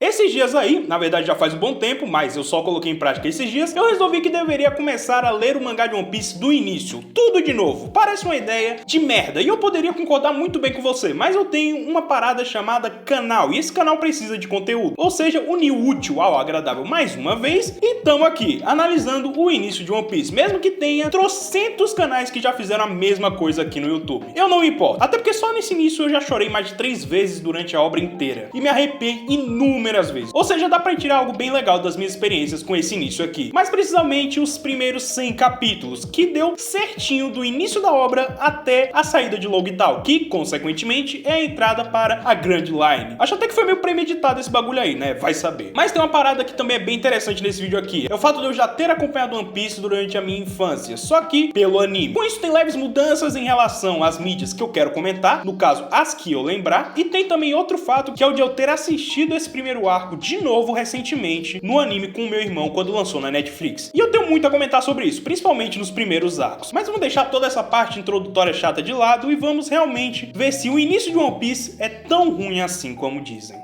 Esses dias aí, na verdade já faz um bom tempo, mas eu só coloquei em prática esses dias, eu resolvi que deveria começar a ler o mangá de One Piece do início, tudo de novo. Parece uma ideia de merda, e eu poderia concordar muito bem com você, mas eu tenho uma parada chamada canal, e esse canal precisa de conteúdo, ou seja, unir o útil ao agradável mais uma vez, e tamo aqui, analisando o início de One Piece, mesmo que tenha trocentos canais que já fizeram a mesma coisa aqui no YouTube. Eu não me importo, até porque só nesse início eu já chorei mais de 3 vezes durante a obra inteira, e me arrepiei inúmeras vezes, ou seja, dá pra tirar algo bem legal das minhas experiências com esse início aqui, mas precisamente os primeiros 100 capítulos, que deu certinho do início da obra até a saída de Logital, que, consequentemente, é a entrada para a Grand Line. Acho até que foi meio premeditado esse bagulho aí, né? Vai saber. Mas tem uma parada que também é bem interessante nesse vídeo aqui, é o fato de eu já ter acompanhado One Piece durante a minha infância, só que pelo anime. Com isso tem leves mudanças em relação às mídias que eu quero comentar, no caso, as que eu lembrar, e tem também outro fato, que é o de eu ter assistido esse primeiro arco de novo recentemente no anime com o meu irmão quando lançou na Netflix. E eu tenho muito a comentar sobre isso, principalmente nos primeiros arcos. Mas vamos deixar toda essa parte introdutória chata de lado e vamos realmente ver se o início de One Piece é tão ruim assim como dizem.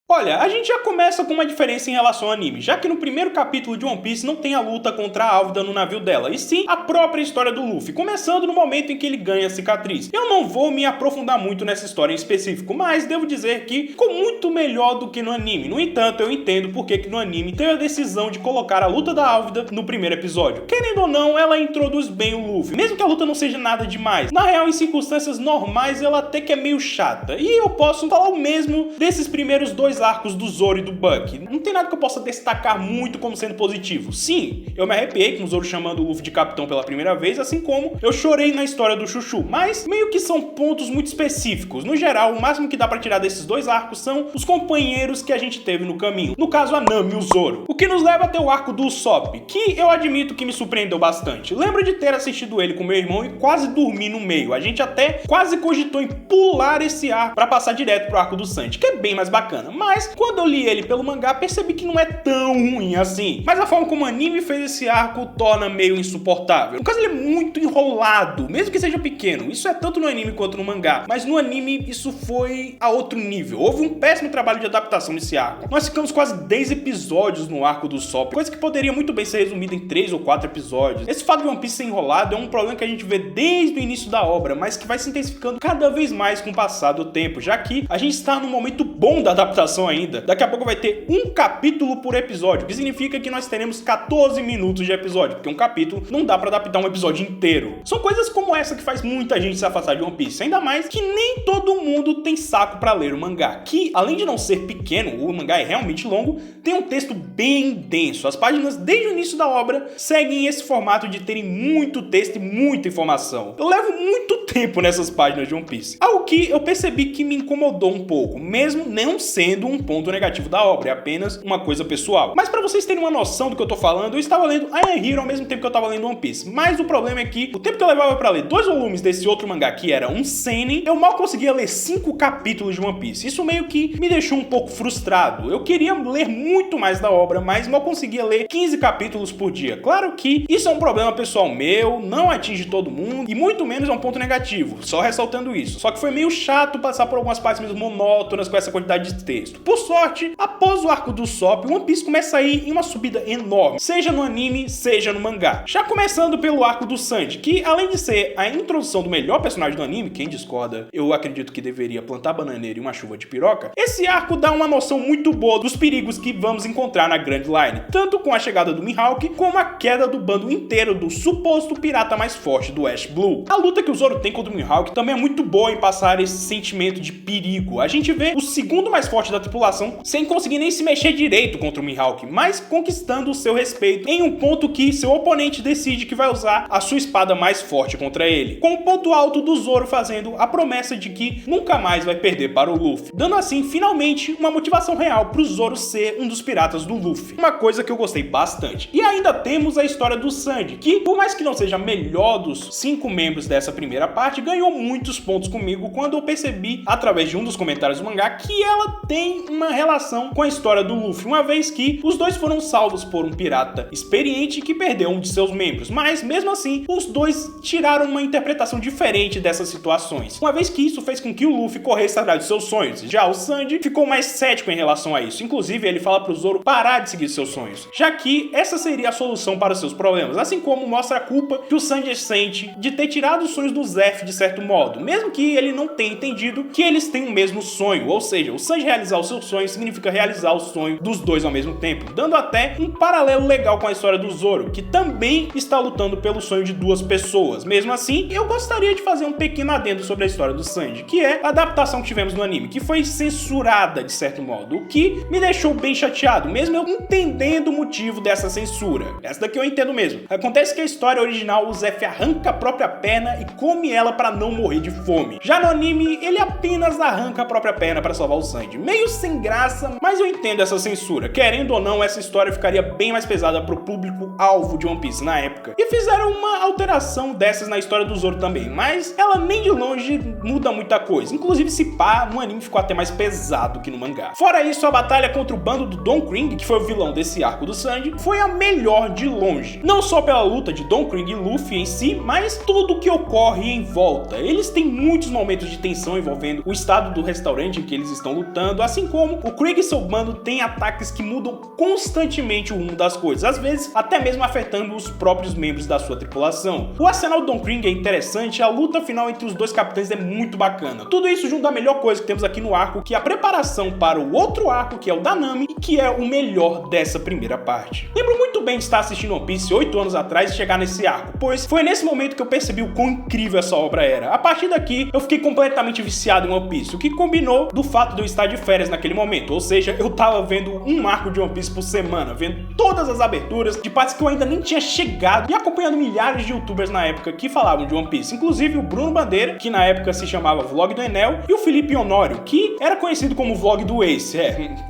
Olha, a gente já começa com uma diferença em relação ao anime, já que no primeiro capítulo de One Piece não tem a luta contra a Álvida no navio dela, e sim a própria história do Luffy, começando no momento em que ele ganha a cicatriz. Eu não vou me aprofundar muito nessa história em específico, mas devo dizer que ficou muito melhor do que no anime. No entanto, eu entendo porque que no anime teve a decisão de colocar a luta da Álvida no primeiro episódio. Querendo ou não, ela introduz bem o Luffy, mesmo que a luta não seja nada demais. Na real, em circunstâncias normais, ela até que é meio chata, e eu posso falar o mesmo desses primeiros 2 arcos do Zoro e do Buck. Não tem nada que eu possa destacar muito como sendo positivo. Sim, eu me arrepiei com o Zoro chamando o Luffy de capitão pela primeira vez, assim como eu chorei na história do Chuchu, mas meio que são pontos muito específicos. No geral, o máximo que dá pra tirar desses 2 arcos são os companheiros que a gente teve no caminho. No caso, a Nami e o Zoro. O que nos leva até o arco do Usopp, que eu admito que me surpreendeu bastante. Lembro de ter assistido ele com meu irmão e quase dormi no meio. A gente até quase cogitou em pular esse arco pra passar direto pro arco do Sanji, que é bem mais bacana, mas quando eu li ele pelo mangá, percebi que não é tão ruim assim. Mas a forma como o anime fez esse arco o torna meio insuportável. No caso, ele é muito enrolado, mesmo que seja pequeno. Isso é tanto no anime quanto no mangá. Mas no anime, isso foi a outro nível. Houve um péssimo trabalho de adaptação nesse arco. Nós ficamos quase 10 episódios no arco do Usopp, coisa que poderia muito bem ser resumida em 3 ou 4 episódios. Esse fato de One Piece ser enrolado é um problema que a gente vê desde o início da obra, mas que vai se intensificando cada vez mais com o passar do tempo, já que a gente está num momento bom da adaptação ainda. Daqui a pouco vai ter um capítulo por episódio, o que significa que nós teremos 14 minutos de episódio, porque um capítulo não dá pra adaptar um episódio inteiro. São coisas como essa que faz muita gente se afastar de One Piece, ainda mais que nem todo mundo tem saco pra ler o mangá, que além de não ser pequeno, o mangá é realmente longo, tem um texto bem denso. As páginas desde o início da obra seguem esse formato de terem muito texto e muita informação. Eu levo muito tempo nessas páginas de One Piece, algo que eu percebi que me incomodou um pouco, mesmo não sendo um ponto negativo da obra, é apenas uma coisa pessoal. Mas pra vocês terem uma noção do que eu tô falando, eu estava lendo Iron Hero ao mesmo tempo que eu tava lendo One Piece, mas o problema é que o tempo que eu levava pra ler 2 volumes desse outro mangá, que era um seinen, eu mal conseguia ler 5 capítulos de One Piece. Isso meio que me deixou um pouco frustrado. Eu queria ler muito mais da obra, mas mal conseguia ler 15 capítulos por dia. Claro que isso é um problema pessoal meu, não atinge todo mundo, e muito menos é um ponto negativo, só ressaltando isso. Só que foi meio chato passar por algumas partes meio monótonas com essa quantidade de texto. Por sorte, após o arco do Usopp, One Piece começa a ir em uma subida enorme, seja no anime, seja no mangá. Já começando pelo arco do Sanji, que além de ser a introdução do melhor personagem do anime, quem discorda, eu acredito que deveria plantar bananeira e uma chuva de piroca, esse arco dá uma noção muito boa dos perigos que vamos encontrar na Grand Line, tanto com a chegada do Mihawk, como a queda do bando inteiro do suposto pirata mais forte do Ash Blue. A luta que o Zoro tem contra o Mihawk também é muito boa em passar esse sentimento de perigo. A gente vê o segundo mais forte da tripulação sem conseguir nem se mexer direito contra o Mihawk, mas conquistando o seu respeito em um ponto que seu oponente decide que vai usar a sua espada mais forte contra ele, com o ponto alto do Zoro fazendo a promessa de que nunca mais vai perder para o Luffy, dando assim finalmente uma motivação real para o Zoro ser um dos piratas do Luffy, uma coisa que eu gostei bastante. E ainda temos a história do Sanji, que por mais que não seja melhor dos 5 membros dessa primeira parte, ganhou muitos pontos comigo quando eu percebi, através de um dos comentários do mangá, que ela tem tem uma relação com a história do Luffy, uma vez que os dois foram salvos por um pirata experiente que perdeu um de seus membros, mas mesmo assim, os dois tiraram uma interpretação diferente dessas situações, uma vez que isso fez com que o Luffy corresse atrás de seus sonhos. Já o Sanji ficou mais cético em relação a isso, inclusive ele fala pro Zoro parar de seguir seus sonhos, já que essa seria a solução para os seus problemas, assim como mostra a culpa que o Sanji sente de ter tirado os sonhos do Zeff de certo modo, mesmo que ele não tenha entendido que eles têm o mesmo sonho, ou seja, o Sanji realizar os seus sonhos significa realizar o sonho dos dois ao mesmo tempo, dando até um paralelo legal com a história do Zoro, que também está lutando pelo sonho de duas pessoas. Mesmo assim, eu gostaria de fazer um pequeno adendo sobre a história do Sanji, que é a adaptação que tivemos no anime, que foi censurada de certo modo, o que me deixou bem chateado, mesmo eu entendendo o motivo dessa censura. Essa daqui eu entendo mesmo. Acontece que a história original, o Zeff arranca a própria perna e come ela para não morrer de fome. Já no anime, ele apenas arranca a própria perna para salvar o Sanji. Meio sem graça, mas eu entendo essa censura. Querendo ou não, essa história ficaria bem mais pesada pro público-alvo de One Piece na época. E fizeram uma alteração dessas na história do Zoro também, mas ela nem de longe muda muita coisa. Inclusive, se pá, no anime ficou até mais pesado que no mangá. Fora isso, a batalha contra o bando do Don Krieg, que foi o vilão desse arco do Sanji, foi a melhor de longe. Não só pela luta de Don Krieg e Luffy em si, mas tudo que ocorre em volta. Eles têm muitos momentos de tensão envolvendo o estado do restaurante em que eles estão lutando, assim como o Krieg e seu bando têm ataques que mudam constantemente o rumo das coisas, às vezes até mesmo afetando os próprios membros da sua tripulação. O arsenal do Don Krieg é interessante, a luta final entre os dois capitães é muito bacana. Tudo isso junto à melhor coisa que temos aqui no arco, que é a preparação para o outro arco, que é o da Nami, e que é o melhor dessa primeira parte. Lembro muito bem de estar assistindo One Piece 8 anos atrás e chegar nesse arco, pois foi nesse momento que eu percebi o quão incrível essa obra era. A partir daqui, eu fiquei completamente viciado em One Piece, o que combinou do fato de eu estar de férias naquele momento, ou seja, eu tava vendo um arco de One Piece por semana, vendo todas as aberturas de partes que eu ainda nem tinha chegado e acompanhando milhares de youtubers na época que falavam de One Piece, inclusive o Bruno Bandeira, que na época se chamava Vlog do Enel, e o Felipe Honório, que era conhecido como Vlog do Ace.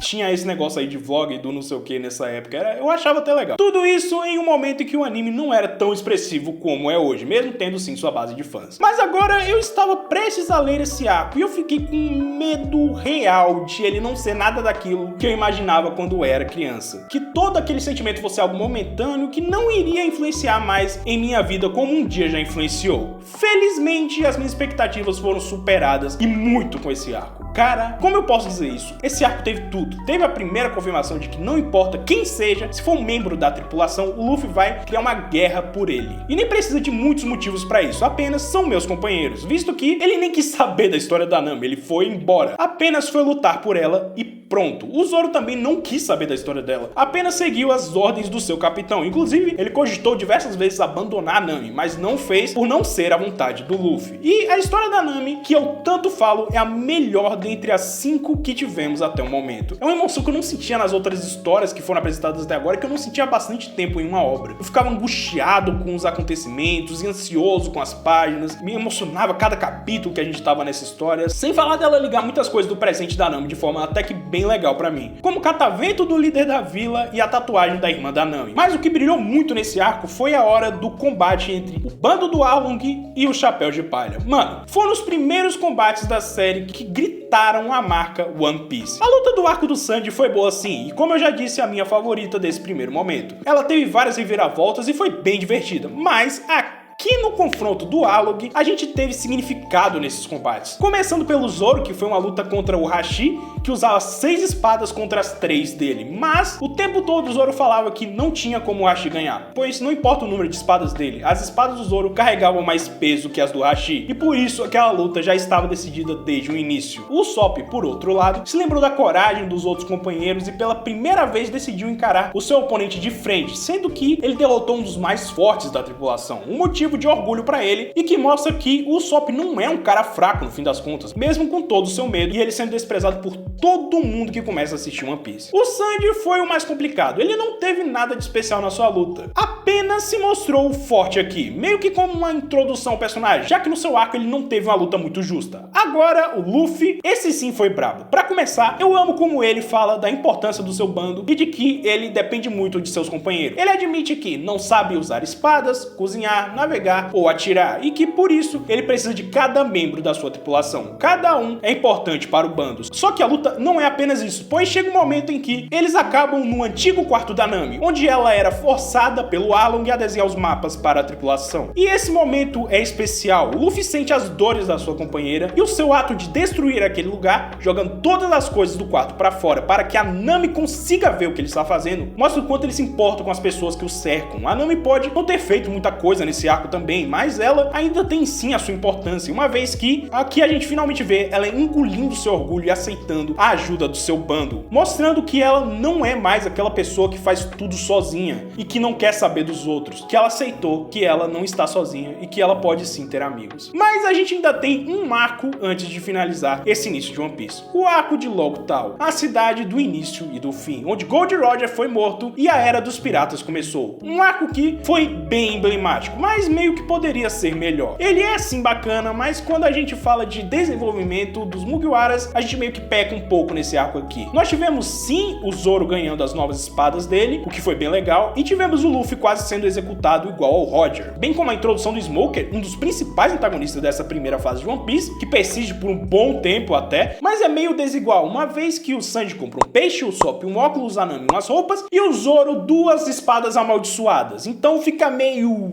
Tinha esse negócio aí de vlog do não sei o que nessa época, eu achava até legal. Tudo isso em um momento em que o anime não era tão expressivo como é hoje, mesmo tendo sim sua base de fãs. Mas agora eu estava prestes a ler esse arco e eu fiquei com medo real de ele não ser nada daquilo que eu imaginava quando eu era criança. Que todo aquele sentimento fosse algo momentâneo que não iria influenciar mais em minha vida como um dia já influenciou. Felizmente, as minhas expectativas foram superadas e muito com esse arco. Cara, como eu posso dizer isso? Esse arco teve tudo. Teve a primeira confirmação de que não importa quem seja, se for um membro da tripulação, o Luffy vai criar uma guerra por ele. E nem precisa de muitos motivos pra isso, apenas são meus companheiros, visto que ele nem quis saber da história da Nami, ele foi embora. Apenas foi lutar por ela e pronto. O Zoro também não quis saber da história dela, apenas seguiu as ordens do seu capitão. Inclusive, ele cogitou diversas vezes abandonar a Nami, mas não fez por não ser a vontade do Luffy. E a história da Nami, que eu tanto falo, é a melhor dentre as 5 que tivemos até o momento. É uma emoção que eu não sentia nas outras histórias que foram apresentadas até agora, que eu não sentia há bastante tempo em uma obra. Eu ficava angustiado com os acontecimentos e ansioso com as páginas, me emocionava cada capítulo que a gente tava nessa história, sem falar dela ligar muitas coisas do presente da Nami de forma até que bem legal pra mim, como o catavento do líder da vila e a tatuagem da irmã da Nami. Mas o que brilhou muito nesse arco foi a hora do combate entre o bando do Arlong e o Chapéu de Palha. Mano, foram os primeiros combates da série que gritaram a marca One Piece. A luta do arco do Sanji foi boa sim, e como eu já disse, é a minha favorita desse primeiro momento. Ela teve várias reviravoltas e foi bem divertida, mas aqui no confronto do Arlong, a gente teve significado nesses combates. Começando pelo Zoro, que foi uma luta contra o Hashi, que usava 6 espadas contra as 3 dele. Mas o tempo todo o Zoro falava que não tinha como o Hashi ganhar, pois não importa o número de espadas dele, as espadas do Zoro carregavam mais peso que as do Hashi, e por isso aquela luta já estava decidida desde o início. O Usopp, por outro lado, se lembrou da coragem dos outros companheiros e pela primeira vez decidiu encarar o seu oponente de frente, sendo que ele derrotou um dos mais fortes da tripulação. Um motivo de orgulho pra ele e que mostra que o Usopp não é um cara fraco no fim das contas, mesmo com todo o seu medo e ele sendo desprezado por todo mundo que começa a assistir One Piece. O Sanji foi o mais complicado, ele não teve nada de especial na sua luta, apenas se mostrou forte aqui, meio que como uma introdução ao personagem, já que no seu arco ele não teve uma luta muito justa. Agora, o Luffy, esse sim foi brabo. Pra começar, eu amo como ele fala da importância do seu bando e de que ele depende muito de seus companheiros. Ele admite que não sabe usar espadas, cozinhar, navegar navegar ou atirar, e que por isso ele precisa de cada membro da sua tripulação. Cada um é importante para o bando. Só que a luta não é apenas isso, pois chega um momento em que eles acabam no antigo quarto da Nami, onde ela era forçada pelo Arlong a desenhar os mapas para a tripulação. E esse momento é especial. O Luffy sente as dores da sua companheira e o seu ato de destruir aquele lugar, jogando todas as coisas do quarto para fora para que a Nami consiga ver o que ele está fazendo, mostra o quanto ele se importa com as pessoas que o cercam. A Nami pode não ter feito muita coisa nesse arco também, mas ela ainda tem sim a sua importância, uma vez que aqui a gente finalmente vê ela engolindo seu orgulho e aceitando a ajuda do seu bando, mostrando que ela não é mais aquela pessoa que faz tudo sozinha e que não quer saber dos outros, que ela aceitou que ela não está sozinha e que ela pode sim ter amigos. Mas a gente ainda tem um arco antes de finalizar esse início de One Piece, o arco de Logtown, a cidade do início e do fim, onde Gold Roger foi morto e a Era dos Piratas começou. Um arco que foi bem emblemático, mas meio que poderia ser melhor. Ele é sim bacana, mas quando a gente fala de desenvolvimento dos Mugiwaras, a gente meio que peca um pouco nesse arco aqui. Nós tivemos sim o Zoro ganhando as novas espadas dele, o que foi bem legal, e tivemos o Luffy quase sendo executado igual ao Roger, bem como a introdução do Smoker, um dos principais antagonistas dessa primeira fase de One Piece, que persiste por um bom tempo até, mas é meio desigual, uma vez que o Sanji compra um peixe, o Sop um óculos, a Nami umas roupas, e o Zoro duas espadas amaldiçoadas, então fica meio...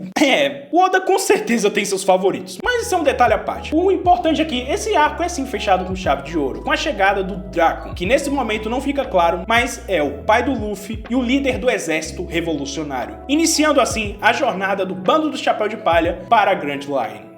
o Oda com certeza tem seus favoritos, mas isso é um detalhe à parte. O importante é que esse arco é sim fechado com chave de ouro, com a chegada do Dragon, que nesse momento não fica claro, mas é o pai do Luffy e o líder do exército revolucionário, iniciando assim a jornada do bando do Chapéu de Palha para a Grand Line.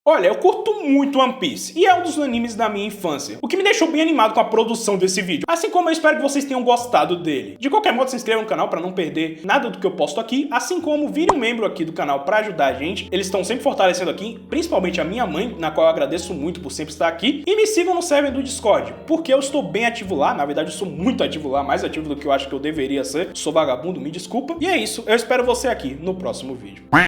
Olha, eu curto muito One Piece, e é um dos animes da minha infância, o que me deixou bem animado com a produção desse vídeo, assim como eu espero que vocês tenham gostado dele. De qualquer modo, se inscreva no canal para não perder nada do que eu posto aqui, assim como vire um membro aqui do canal para ajudar a gente, eles estão sempre fortalecendo aqui, principalmente a minha mãe, na qual eu agradeço muito por sempre estar aqui, e me sigam no server do Discord, porque eu estou bem ativo lá, na verdade eu sou muito ativo lá, mais ativo do que eu acho que eu deveria ser, sou vagabundo, me desculpa, e é isso, eu espero você aqui no próximo vídeo.